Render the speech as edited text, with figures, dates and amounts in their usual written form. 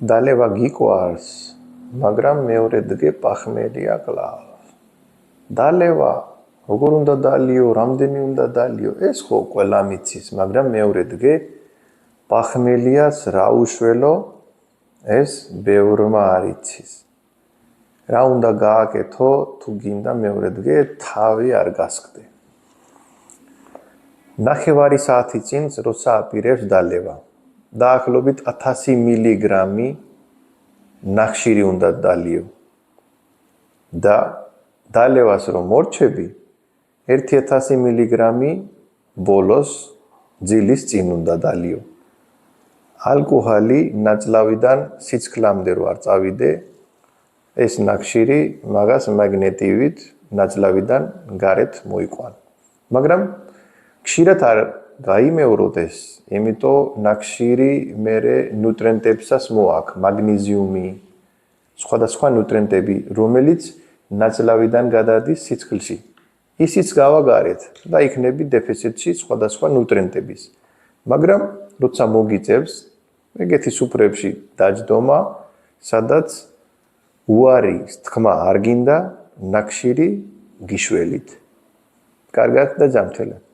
დალევა გიყვარს, მაგრამ მეორე დღე პახმელია კლავს. დალევა, როგორ უნდა დალიო, რამდენი უნდა დალიო, ეს ხო ყველა მიცის, მაგრამ მეორე დღე პახმელიას რა უშველო, ეს ბევრმა არ იცის. რა უნდა გააკეთო, თუ გინდა მეორე დღე თავი არ გასკდე. ნახევარი საათი წინ, როცა აპირებს დალევა. დაახლოებით 1000 მილიგრამი ნახშირი უნდა დალიო. და დალევას რომ მორჩები, 1000 მილიგრამი ბოლოს ძილის წინ უნდა დალიო. ალკოჰოლი ნაწლავიდან სიცხლამდე რო არ წავიდე, ეს ნახშირი მაგას მაგნეტივით ნაწლავიდან გარეთ მოიყვან. მაგრამ ხშირად არ გაიმეოროდეს, იმიტომ ნახშირი მერე ნუტრიენტებსაც მოაქვს, მაგნეზიუმი, სხვადასხვა ნუტრიენტები, რომელიც ნაწლავიდან გადადის სიცხლში. ისიც გავა გარეთ და იქნები დეფიციტში სხვადასხვა ნუტრიენტების. მაგრამ როცა მოგიწევს, ეგეთი სუფრებში დაჯდომა, სადაც უარი თქმა არ გინდა, ნახშირი გიშველით. კარგად და ჯანმრთელად.